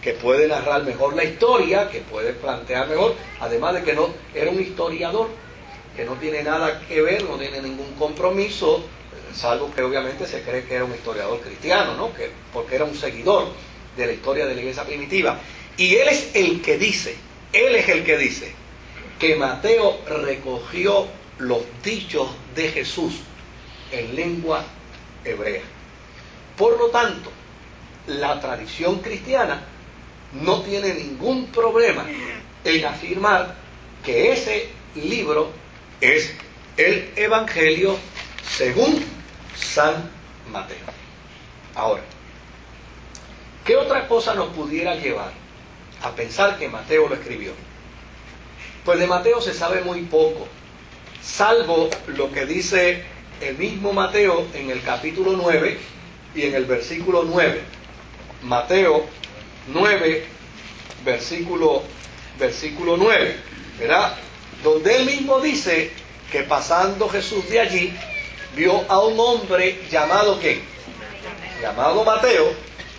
que puede narrar mejor la historia, que puede plantear mejor, además de que no era un historiador, que no tiene nada que ver, no tiene ningún compromiso, salvo que obviamente se cree que era un historiador cristiano, ¿no? Porque era un seguidor de la historia de la iglesia primitiva. Y él es el que dice que Mateo recogió los dichos de Jesús en lengua hebrea. Por lo tanto, la tradición cristiana no tiene ningún problema en afirmar que ese libro es el Evangelio según San Mateo. Ahora, ¿qué otra cosa nos pudiera llevar a pensar que Mateo lo escribió? Pues de Mateo se sabe muy poco, salvo lo que dice el mismo Mateo en el capítulo 9 y en el versículo 9. Mateo 9, versículo 9, ¿verdad? Donde él mismo dice que pasando Jesús de allí, vio a un hombre llamado ¿qué? Llamado Mateo,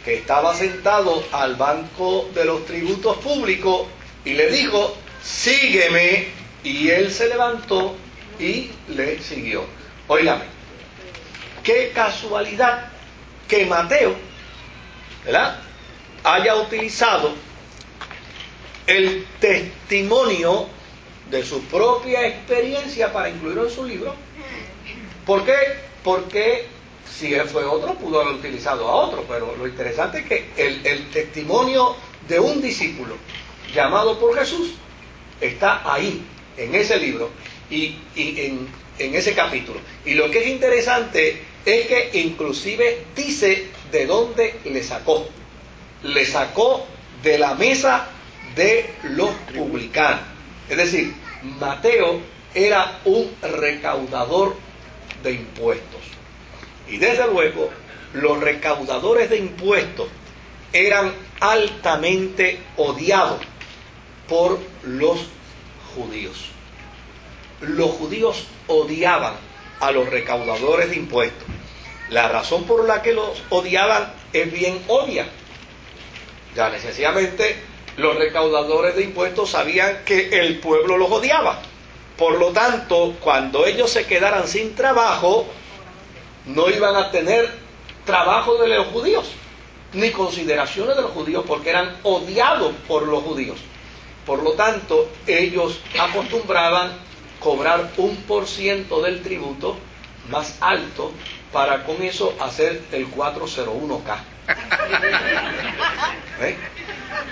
que estaba sentado al banco de los tributos públicos, y le dijo: sígueme. Y él se levantó y le siguió. Óigame, qué casualidad que Mateo, ¿verdad?, haya utilizado el testimonio de su propia experiencia para incluirlo en su libro. ¿Por qué? Porque si él fue otro, pudo haber utilizado a otro, pero lo interesante es que el testimonio de un discípulo llamado por Jesús está ahí, en ese libro y en ese capítulo. Y lo que es interesante es que inclusive dice de dónde le sacó. Le sacó de la mesa de los publicanos. Es decir, Mateo era un recaudador de impuestos. Y desde luego, los recaudadores de impuestos eran altamente odiados por los judíos. Los judíos odiaban a los recaudadores de impuestos. La razón por la que los odiaban es bien obvia. Ya necesariamente los recaudadores de impuestos sabían que el pueblo los odiaba. Por lo tanto, cuando ellos se quedaran sin trabajo, no iban a tener trabajo de los judíos, ni consideraciones de los judíos, porque eran odiados por los judíos. Por lo tanto, ellos acostumbraban cobrar 1% del tributo más alto para con eso hacer el 401k. ¿Eh?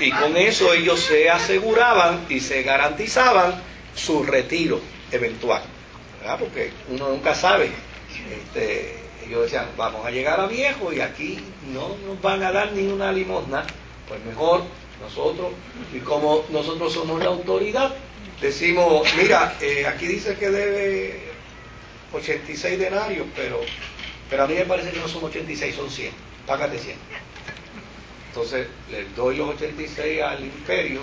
Y con eso ellos se aseguraban y se garantizaban su retiro eventual, ¿verdad? Porque uno nunca sabe. Ellos decían: vamos a llegar a viejo y aquí no nos van a dar ni una limosna, pues mejor nosotros, y como nosotros somos la autoridad, decimos: mira, aquí dice que debe 86 denarios, pero a mí me parece que no son 86, son 100, págate 100. Entonces les doy los 86 al imperio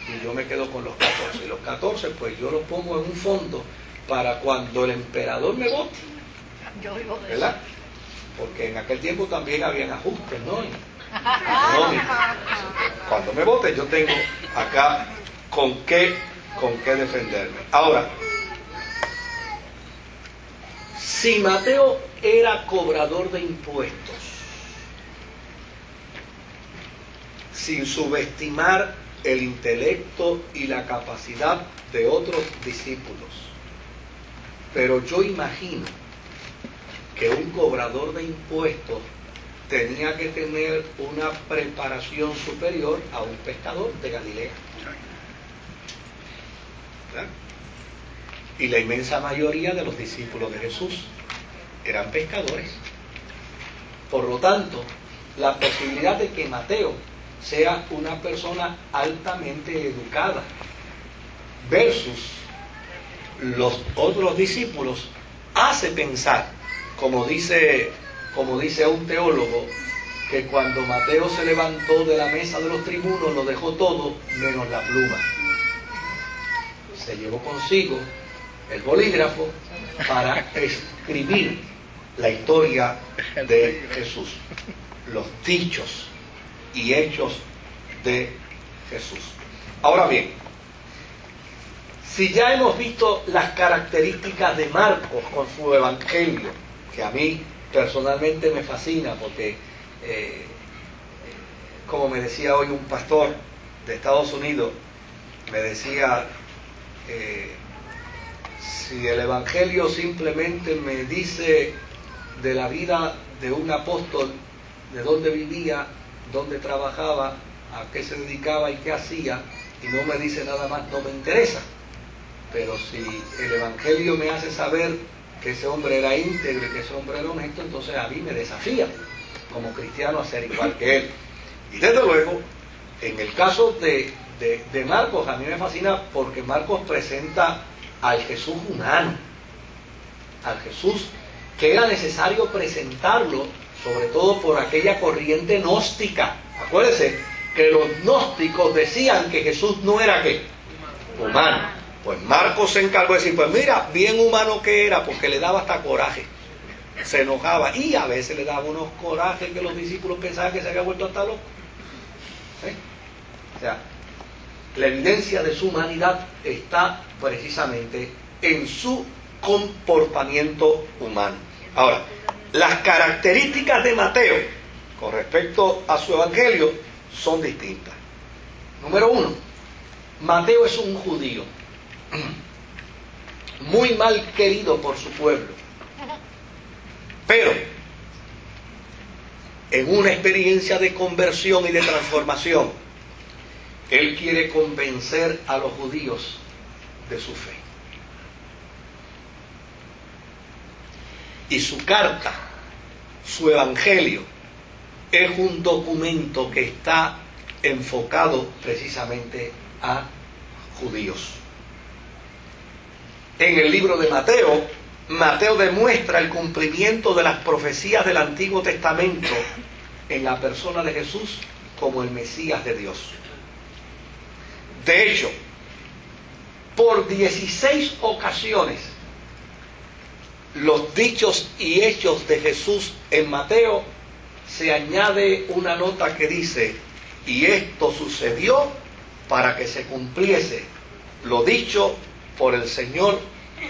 y yo me quedo con los 14. Y los 14 pues yo los pongo en un fondo para cuando el emperador me vote, ¿verdad? Porque en aquel tiempo también habían ajustes, ¿no? Cuando me vote yo tengo acá con qué defenderme. Ahora, si Mateo era cobrador de impuestos, sin subestimar el intelecto y la capacidad de otros discípulos, pero yo imagino que un cobrador de impuestos tenía que tener una preparación superior a un pescador de Galilea, ¿verdad? Y la inmensa mayoría de los discípulos de Jesús eran pescadores. Por lo tanto, la posibilidad de que Mateo sea una persona altamente educada versus los otros discípulos hace pensar, como dice un teólogo, que cuando Mateo se levantó de la mesa de los tribunos lo dejó todo menos la pluma. Se llevó consigo el bolígrafo para escribir la historia de Jesús, los dichos y hechos de Jesús. Ahora bien, si ya hemos visto las características de Marcos con su evangelio, que a mí personalmente me fascina porque, como me decía hoy un pastor de Estados Unidos, me decía, si el evangelio simplemente me dice de la vida de un apóstol, de dónde vivía, dónde trabajaba, a qué se dedicaba y qué hacía, y no me dice nada más, no me interesa. Pero si el evangelio me hace saber que ese hombre era íntegro y que ese hombre era honesto, entonces a mí me desafía como cristiano a ser igual que él. Y desde luego, en el caso de Marcos, a mí me fascina porque Marcos presenta al Jesús humano, al Jesús que era necesario presentarlo, sobre todo por aquella corriente gnóstica. Acuérdense que los gnósticos decían que Jesús no era ¿qué? Humano. Pues Marcos se encargó de decir, pues mira, bien humano que era, porque le daba hasta coraje, se enojaba, y a veces le daba unos corajes que los discípulos pensaban que se había vuelto hasta loco. ¿Sí? O sea, la evidencia de su humanidad está precisamente en su comportamiento humano. Ahora, las características de Mateo con respecto a su evangelio son distintas. Número uno, Mateo es un judío muy mal querido por su pueblo, pero en una experiencia de conversión y de transformación, él quiere convencer a los judíos de su fe. Y su carta, su evangelio, es un documento que está enfocado precisamente a judíos. En el libro de Mateo, Mateo demuestra el cumplimiento de las profecías del Antiguo Testamento en la persona de Jesús como el Mesías de Dios. De hecho, por 16 ocasiones, los dichos y hechos de Jesús en Mateo se añade una nota que dice, y esto sucedió para que se cumpliese lo dicho por el Señor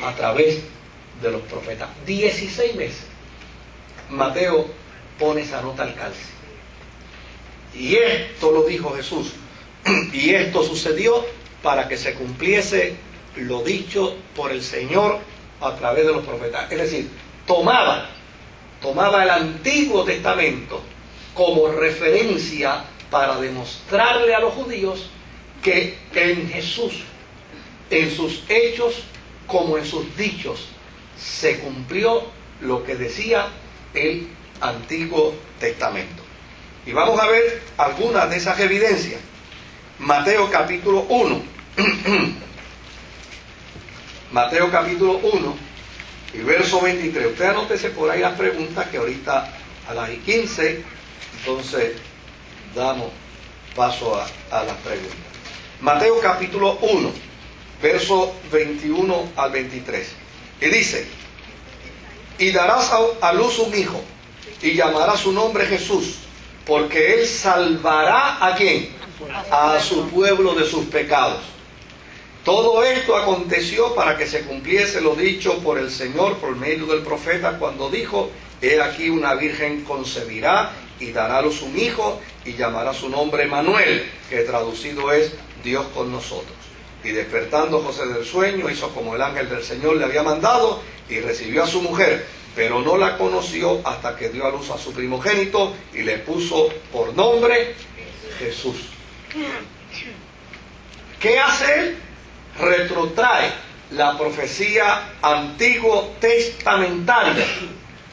a través de los profetas. 16 veces Mateo pone esa nota al calce. Y esto lo dijo Jesús, y esto sucedió para que se cumpliese lo dicho por el Señor a través de los profetas. Es decir, tomaba el Antiguo Testamento como referencia para demostrarle a los judíos que en Jesús, en sus hechos como en sus dichos, se cumplió lo que decía el Antiguo Testamento. Y vamos a ver algunas de esas evidencias. Mateo capítulo 1. Mateo capítulo 1 y verso 23. Usted anótese por ahí las preguntas que ahorita a las 15, entonces damos paso a las preguntas. Mateo capítulo 1, verso 21 al 23. Y dice, y darás a luz un hijo, y llamará su nombre Jesús, porque él salvará ¿a quién? A su pueblo de sus pecados. Todo esto aconteció para que se cumpliese lo dicho por el Señor por medio del profeta cuando dijo, he aquí una virgen concebirá y dará a luz un hijo y llamará su nombre Manuel, que traducido es Dios con nosotros. Y despertando José del sueño, hizo como el ángel del Señor le había mandado y recibió a su mujer, pero no la conoció hasta que dio a luz a su primogénito y le puso por nombre Jesús. ¿Qué hace él? Retrotrae la profecía antiguo testamentaria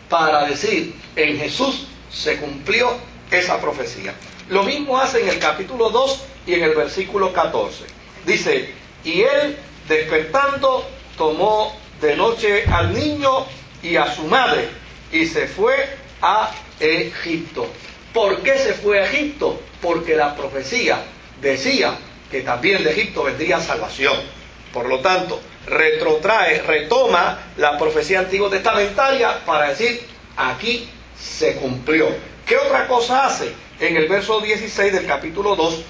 para decir, en Jesús se cumplió esa profecía. Lo mismo hace en el capítulo 2 y en el versículo 14. Dice, y él despertando tomó de noche al niño y a su madre y se fue a Egipto. ¿Por qué se fue a Egipto? Porque la profecía decía que también de Egipto vendría salvación. Por lo tanto, retoma la profecía antiguo testamentaria para decir, aquí se cumplió. ¿Qué otra cosa hace? En el verso 16 del capítulo 2,